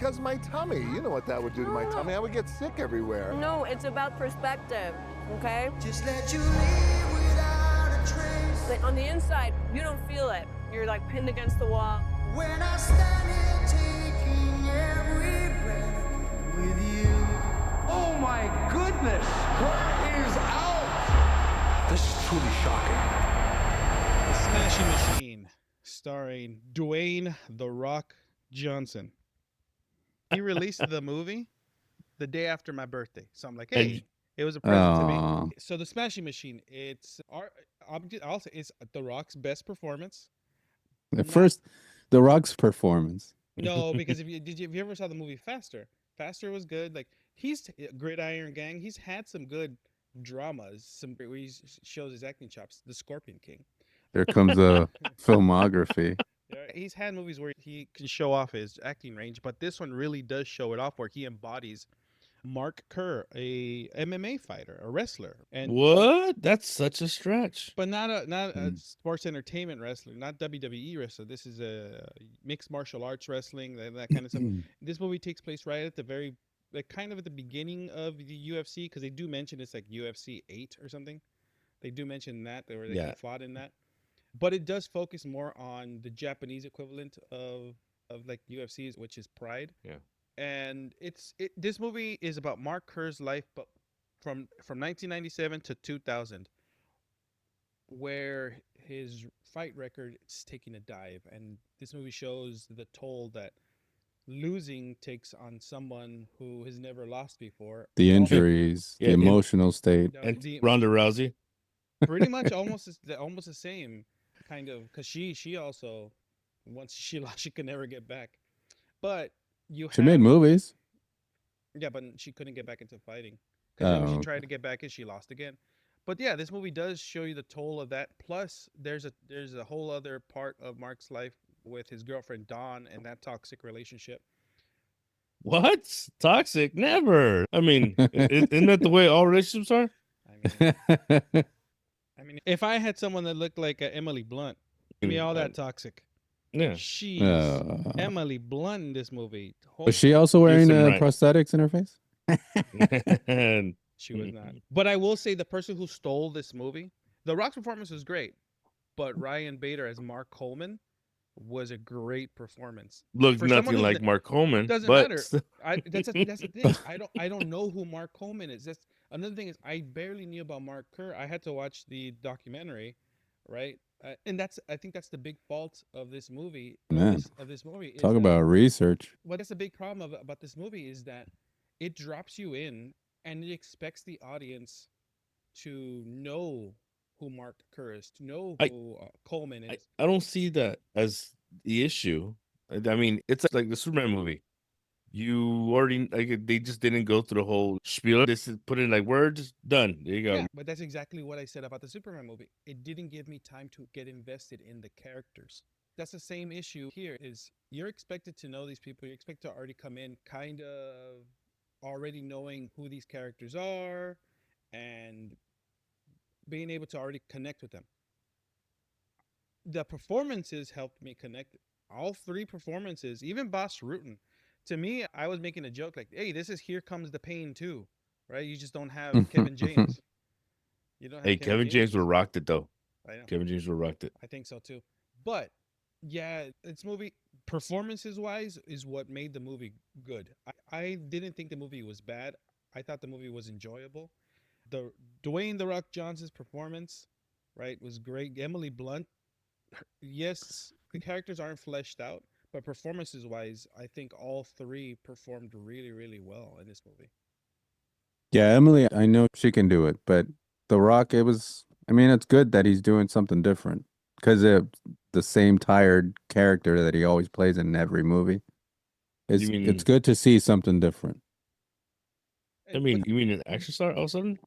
because of my tummy. You know what that would do to my tummy. I would get sick everywhere. No, it's about perspective, okay? Just let you leave without a trace. Like on the inside, you don't feel it. You're like pinned against the wall. When I stand here taking every breath with you. Oh my goodness! Kurt is out! This is truly shocking. The Smashing Machine, starring Dwayne "The Rock" Johnson. He released the movie the day after my birthday, so I'm like, hey, it was a present to me. So the Smashing Machine, it's I'll say it's The Rock's best performance. At first, The Rock's performance. No, because if you ever saw the movie Faster? Faster was good. Like he's Gridiron Gang. He's had some good dramas. Where he shows his acting chops. The Scorpion King. There comes a filmography. He's had movies where he can show off his acting range, but this one really does show it off, where he embodies Mark Kerr, a MMA fighter, a wrestler. And what? That's such a stretch. But not a sports entertainment wrestler, not WWE wrestler. This is a mixed martial arts wrestling, that kind of stuff. This movie takes place right at the very, like, kind of at the beginning of the UFC, because they do mention it's like UFC 8 or something. They do mention that, or they fought in that. But it does focus more on the Japanese equivalent of like UFC's, which is Pride. Yeah. And this movie is about Mark Kerr's life, but from 1997 to 2000, where his fight record is taking a dive, and this movie shows the toll that losing takes on someone who has never lost before. The injuries, the emotional state, and Ronda Rousey. Pretty much almost the same kind of, because she also, once she lost, she could never get back. But she made movies. Yeah, but she couldn't get back into fighting. Because she tried to get back and she lost again. But yeah, this movie does show you the toll of that. Plus, there's a whole other part of Mark's life with his girlfriend Dawn and that toxic relationship. What? Toxic? Never. I mean, isn't that the way all relationships are? I mean, if I had someone that looked like Emily Blunt, give me all that toxic. Yeah. She's Emily Blunt in this movie. Was she also wearing prosthetics in her face? She was not. But I will say the person who stole this movie, The Rock's performance was great, but Ryan Bader as Mark Coleman was a great performance. Looked nothing like Mark Coleman. Doesn't matter. That's the thing. I don't know who Mark Coleman is. That's another thing, is I barely knew about Mark Kerr. I had to watch the documentary, right? And I think that's the big fault of this movie. Man, of this movie. Talk about research. Well, that's a big problem about this movie, is that it drops you in and it expects the audience to know who Mark Kerr is, to know who Coleman is. I don't see that as the issue. I mean, it's like the Superman movie. You already, like, they just didn't go through the whole spiel. This is put in like words, done. There you go. Yeah, but that's exactly what I said about the Superman movie. It didn't give me time to get invested in the characters. That's the same issue here, is you're expected to know these people. You're expected to already come in kind of already knowing who these characters are and being able to already connect with them. The performances helped me connect. All three performances, even Bas Rutten. To me, I was making a joke like, hey, this is Here Comes the Pain too, right? You just don't have Kevin James. You don't have Hey, Kevin James would have rocked it though. I know. Kevin James would have rocked it. I think so too. But yeah, this movie, performances wise, is what made the movie good. I didn't think the movie was bad. I thought the movie was enjoyable. The Dwayne "The Rock" Johnson's performance, right, was great. Emily Blunt, yes, the characters aren't fleshed out, but performances wise, I think all three performed really, really well in this movie. Yeah, Emily, I know she can do it, but The Rock, it's good that he's doing something different, because the same tired character that he always plays in every movie. It's good to see something different. I mean, you mean an action star all of a sudden?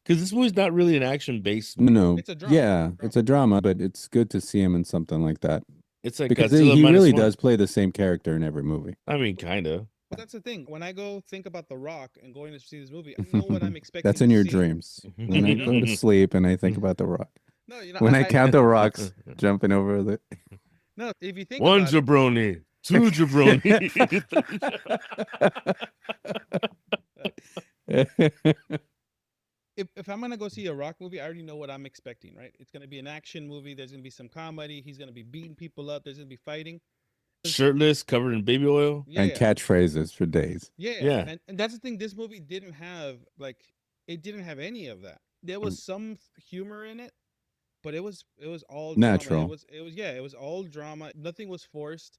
Because this movie's not really an action-based. No, it's a drama. Yeah, it's a drama, but it's good to see him in something like that. It's like because Godzilla he really -1. does play the same character in every movie. I mean, kind of. But that's the thing. When I go think about The Rock and going to see this movie, I know what I'm expecting. That's in to your see. dreams. When I go to sleep and I think about The Rock. No, when I count the rocks jumping over the. No, if you think One about it, jabroni, Two jabroni. If I'm gonna go see a Rock movie, I already know what I'm expecting, right? It's gonna be an action movie. There's gonna be some comedy. He's gonna be beating people up. There's gonna be fighting. Shirtless, covered in baby oil. Yeah, And yeah. catchphrases for days. Yeah. Yeah. And that's the thing. This movie didn't have it didn't have any of that. There Mm. was some humor in it, but it was all Natural. Drama. It was all drama. Nothing was forced.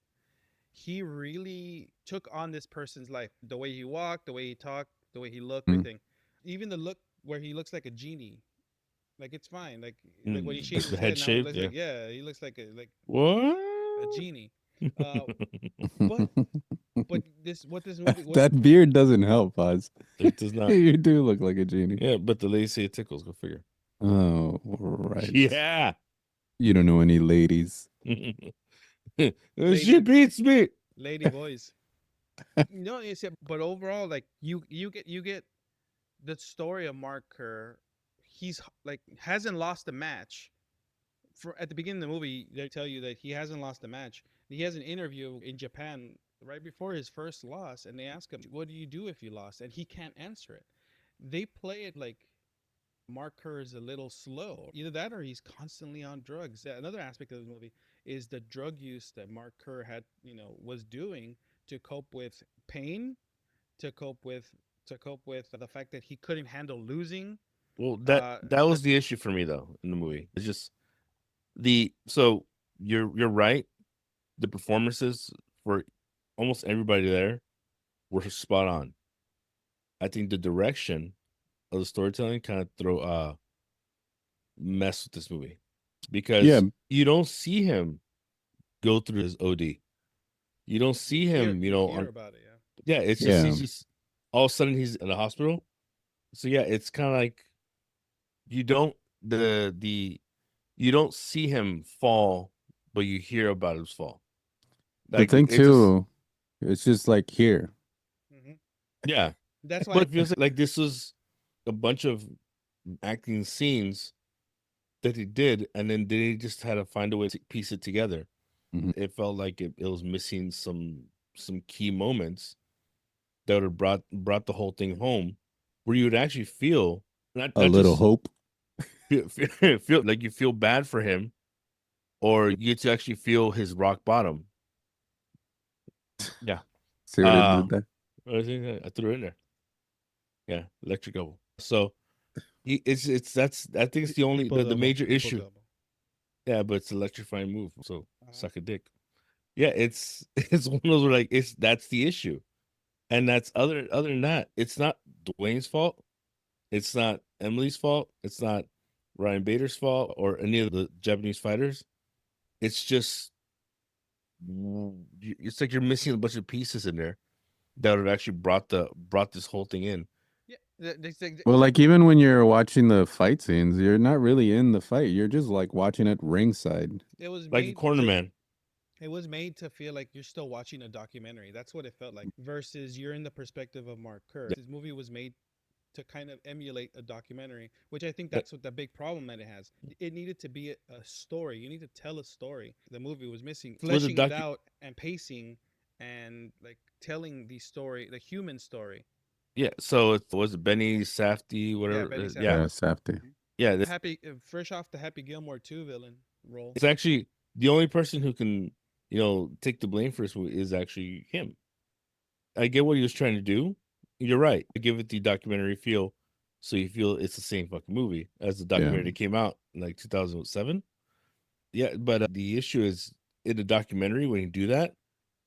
He really took on this person's life. The way he walked, the way he talked, the way he looked, Mm. everything. Even the look where he looks like a genie. Like it's fine. Like when he shaves the his head head, now shape, it looks yeah. like he looks like a What? genie. But what this movie what, That beard doesn't help, Oz. It does not. You do look like a genie. Yeah, but the ladies say it tickles. Go figure. Oh, right. Yeah. You don't know any ladies. She beats me. lady boys. No, you said, but overall, like you get the story of Mark Kerr. He's like hasn't lost a match. At the beginning of the movie, they tell you that he hasn't lost a match. He has an interview in Japan right before his first loss, and they ask him, "What do you do if you lost?" And he can't answer it. They play it like Mark Kerr is a little slow. Either that or he's constantly on drugs. Another aspect of the movie is the drug use that Mark Kerr had, was doing to cope with pain, to cope with the fact that he couldn't handle losing. Well, that was the issue for me though in the movie. It's just so you're right. The performances for almost everybody there were spot on. I think the direction of the storytelling kind of mess with this movie because you don't see him go through his OD. You don't see him, hear about it, yeah. It's just Yeah. he's just all of a sudden he's in the hospital. So yeah, it's kind of like you don't you don't see him fall, but you hear about his fall. The thing too, it's just like here. Yeah, that's why. but it feels like this was a bunch of acting scenes that he did, and then they just had to find a way to piece it together. Mhm. It felt like it was missing some key moments that would have brought the whole thing home, where you would actually feel not A little just hope. feel like you feel bad for him, or you get to actually feel his rock bottom. Yeah. See what I did there? I threw it in there. Yeah, electric bubble. So it's that's I think it's the only the major issue. Yeah, but it's electrifying move. So suck a dick. Yeah, it's one of those where like that's the issue. And that's other than that, it's not Dwayne's fault. It's not Emily's fault. It's not Ryan Bader's fault or any of the Japanese fighters. It's just it's like you're missing a bunch of pieces in there that would have actually brought this whole thing in. Yeah. Well, like even when you're watching the fight scenes, you're not really in the fight. You're just like watching it ringside. It was Like a corner man. It was made to feel like you're still watching a documentary. That's what it felt like. Versus you're in the perspective of Mark Kerr. This movie was made to kind of emulate a documentary, which I think that's what the big problem that it has. It needed to be a story. You need to tell a story. The movie was missing fleshing it out and pacing and like telling the story, the human story. Yeah, so it was Benny Safdie, whatever. Benny Safdie. Yeah, Safdie. Yeah, Fresh off the Happy Gilmore 2 villain role. it's actually the only person who can, take the blame for this movie is actually him. I get what he was trying to do. You're right. I give it the documentary feel, so you feel it's the same fucking movie as the documentary that came out in like 2007. Yeah, but the issue is in the documentary when you do that,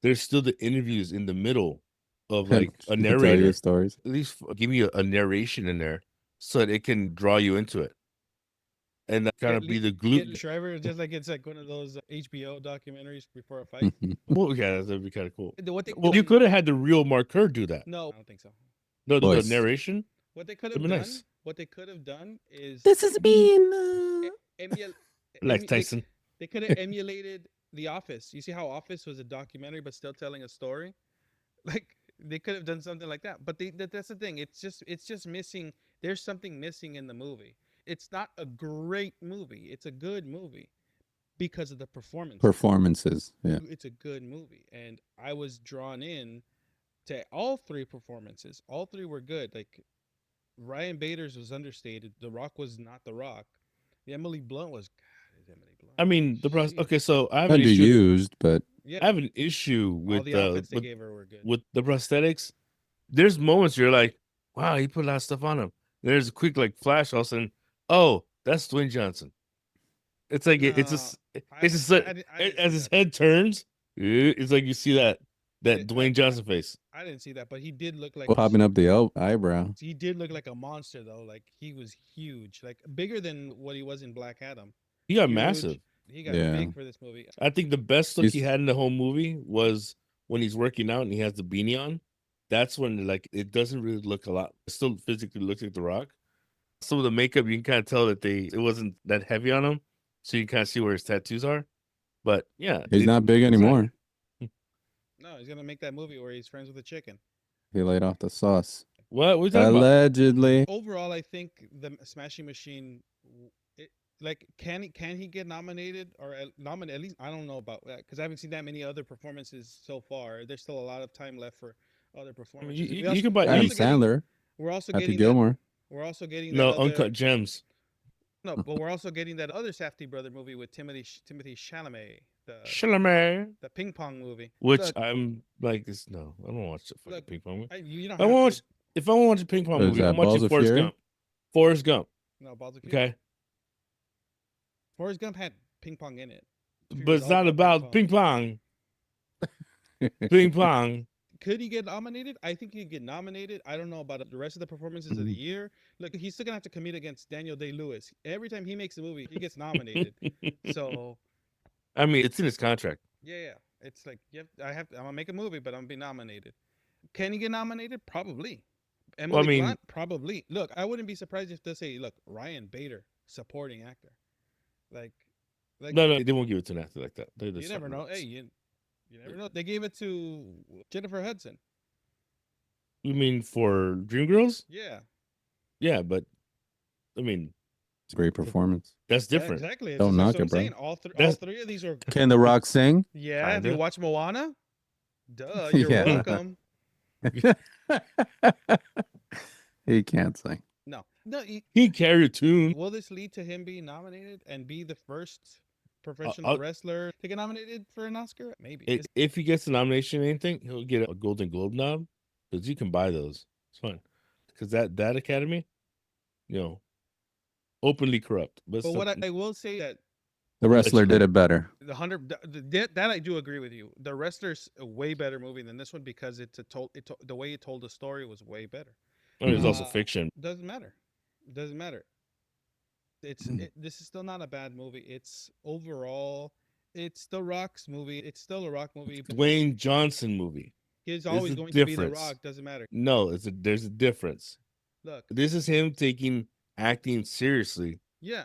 there's still the interviews in the middle of like a narrator. Stories. At least give me a narration in there so that it can draw you into it, and that kind of be the glue. Shriver, just like it's like one of those HBO documentaries before a fight. Well, yeah, that'd be kind of cool. Well, You could have had the real Mark Kerr do that. No, I don't think so. No, the Voice. narration. What they could have That'd done. be nice. What they could have done is This has been Like Tyson. They could have emulated The Office. You see how Office was a documentary but still telling a story? Like they could have done something like that. But that's the thing. It's just missing. There's something missing in the movie. It's not a great movie. It's a good movie. because of the performance. Performances. Yeah. It's a good movie, and I was drawn in to all three performances. All three were good. Like Ryan Bader's was understated. The Rock was not The Rock. The Emily Blunt was. God, is Emily Blunt? I mean, okay, so I have an issue. Underused, but Yeah, I have an issue all with the outfits they gave her were good. with the prosthetics. There's moments you're like, wow, he put a lot of stuff on him. There's a quick like flash, all of a sudden, oh, that's Dwayne Johnson. It's like it's just it's just like, as his head turns, it's like you see that Dwayne Johnson face. I didn't see that, but he did look like popping up the eyebrow. He did look like a monster though. Like he was huge, like bigger than what he was in Black Adam. He got Huge. massive. He got Yeah. big for this movie. I think the best look he He's- had in the whole movie was when he's working out and he has the beanie on. That's when like it doesn't really look a lot. It still physically looks like The Rock. Some of the makeup you can kind of tell that it wasn't that heavy on him, so you can kind of see where his tattoos are. But yeah, He's not big it's anymore. No, he's gonna make that movie where he's friends with a chicken. He laid off the sauce. What we talking about? Allegedly. Overall, I think the Smashing Machine, like, can he get nominated or nominated? At least I don't know about that because I haven't seen that many other performances so far. There's still a lot of time left for other I performances. mean, We you also- can buy. we're Adam You, also getting- Sandler. We're also Happy getting Gilmore. We're also getting no that other, Uncut Gems, No, but we're also getting that other Safdie brother movie with Timothy Chalamet, Chalamet, the ping pong movie. which Look, I'm like this. No, I don't watch the fucking Look, ping pong movie. you don't I have want to. watch if I want to watch a ping pong What is movie. that, I'm Balls watching of Forrest Fury? Gump. Forrest Gump. No, Balls of Fury. Okay, Forrest Gump had ping pong in it. Fury but was it's all not about ping pong. Ping pong. Could he get nominated? I think he'd get nominated. I don't know about the rest of the performances of the year. Look, he's still gonna have to compete against Daniel Day-Lewis. Every time he makes a movie, he gets nominated. So I mean, it's in his contract. yeah, it's like I'm gonna make a movie, but I'm gonna be nominated. Can he get nominated? Probably. Emily I mean- Blunt? Probably. Look, I wouldn't be surprised if they say, look, Ryan Bader, supporting actor. Like No, they won't give it to an actor like that. you never know. Hey, you never know. They gave it to Jennifer Hudson. You mean for Dreamgirls? Yeah. Yeah, but I mean It's a great performance. that's Yeah, different. exactly. Don't That's knock what I'm it, bro. saying. All That's- three of these are. Can The Rock sing? Yeah. Have you Kinda. watched Moana? Duh. You're Yeah. welcome. He can't sing. No. He carried a tune. Will this lead to him being nominated and be the first professional I'll- wrestler to get nominated for an Oscar? Maybe. If he gets a nomination or anything, he'll get a Golden Globe nod because you can buy those. It's fine because that Academy, openly corrupt. But But what I will say that The wrestler did it better. that I do agree with you. The Wrestler's a way better movie than this one because the way it told the story was way better. there's also Uh, fiction. Doesn't matter. Doesn't matter. This is still not a bad movie. It's overall, it's The Rock's movie. It's still a Rock movie. But Dwayne Johnson movie. he's there's always a going to be The difference. Rock. Doesn't matter. No, there's a difference. Look, This is him taking acting seriously yeah,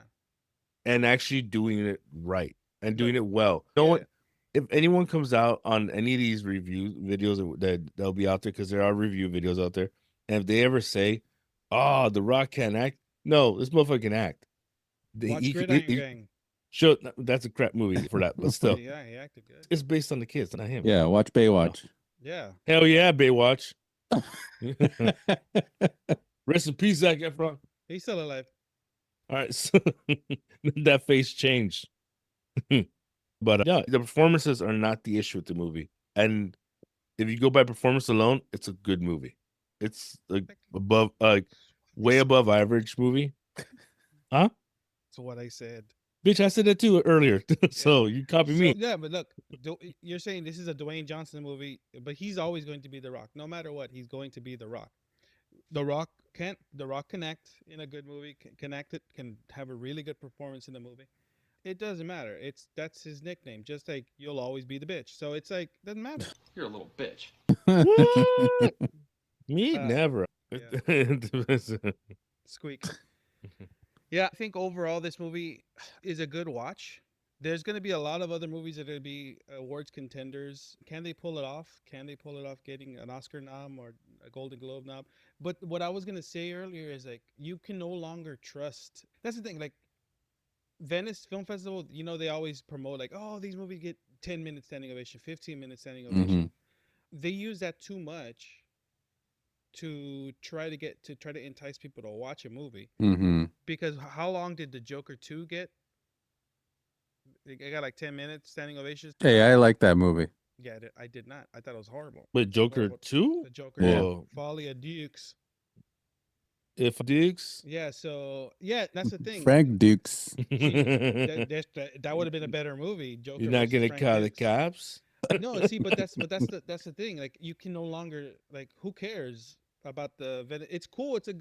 and actually doing it right and doing it well. No yeah. one, if anyone comes out on any of these review videos that'll be out there because there are review videos out there, and if they ever say, "Oh, The Rock can't act," no, this motherfucker can act. Watch He- Gridiron he- Gang. Sure, that's a crap movie for that, but still, Yeah, he acted good. it's based on the kids, not him. Yeah, watch Baywatch. Yeah. Hell yeah, Baywatch. Rest in peace, Zac Efron. He's still alive. All right, so that face changed. But yeah, the performances are not the issue with the movie. And if you go by performance alone, it's a good movie. It's like above, way above average movie. That's what I said. Bitch, I said that too earlier. So you copy me. Yeah, but look, you're saying this is a Dwayne Johnson movie, but he's always going to be The Rock. No matter what, he's going to be The Rock. The Rock connect in a good movie, can have a really good performance in the movie. It doesn't matter. That's his nickname. Just like you'll always be the bitch. So it's like doesn't matter. You're a little bitch. What? Me? Never. Squeak. Yeah, I think overall this movie is a good watch. There's going to be a lot of other movies that are going to be awards contenders. Can they pull it off? Can they pull it off getting an Oscar nom or a Golden Globe nom? But what I was going to say earlier is like you can no longer trust. That's the thing. Like Venice Film Festival, you know, they always promote like, oh, these movies get 10-minute standing ovation, 15-minute standing ovation. They use that too much to try to entice people to watch a movie. Because how long did the Joker 2 get? It got like 10 minutes standing ovations. Hey, I like that movie. Yeah, I did not. I thought it was horrible. But Joker Horrible. 2? The Joker, Yeah. yeah. Folly of Dukes. If Diggs? Yeah, so yeah, that's the thing. Frank Dukes. You're That would have been a better movie. Joker not versus gonna Frank call the Dukes. cops? No, see, but that's the thing. Like, you can no longer, like, who cares about it's cool. It's a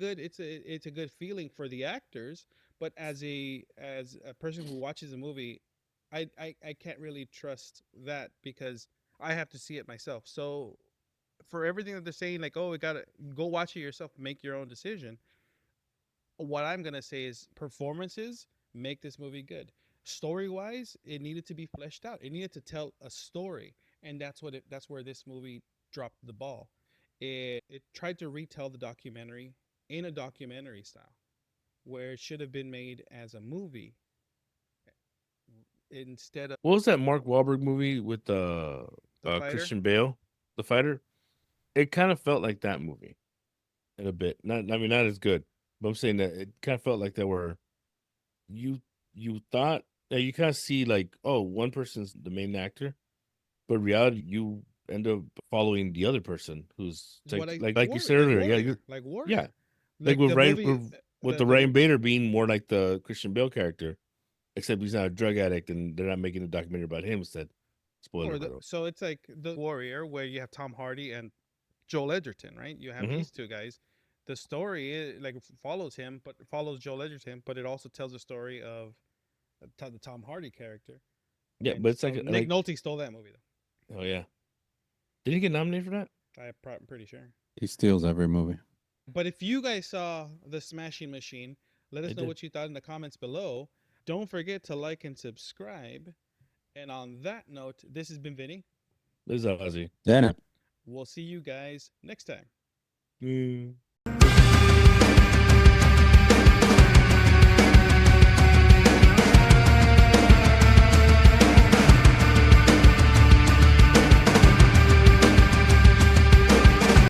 good feeling for the actors, but as a person who watches a movie, I can't really trust that because I have to see it myself. So for everything that they're saying, like, oh, we gotta go watch it yourself, make your own decision. What I'm gonna say is performances make this movie good. Story wise, it needed to be fleshed out. It needed to tell a story, and that's where this movie dropped the ball. It tried to retell the documentary in a documentary style, where it should have been made as a movie instead of What was that Mark Wahlberg movie with The Fighter. Christian Bale, The Fighter? It kind of felt like that movie in a bit. Not as good, but I'm saying that it kind of felt like there were you thought that you kind of see like, oh, one person's the main actor, but in reality you end up following the other person who's like you said earlier, like Warrior. yeah, like with the Ryan movie, with the Ryan Bader being more like the Christian Bale character, except he's not a drug addict and they're not making a documentary about him instead. Spoiler. So it's like the Warrior, where you have Tom Hardy and Joel Edgerton, right? You have these two guys. The story like follows him, but follows Joel Edgerton, but it also tells the story of the Tom Hardy character. Yeah, And but it's so like Nick Nolte stole that movie though. Oh yeah, did he get nominated for that? I'm pretty sure. He steals every movie. But if you guys saw The Smashing Machine, let us I know did. what you thought in the comments below. Don't forget to like and subscribe. And on that note, this has been Vinny. This is Ozzy. Then We'll see you guys next time. Mm.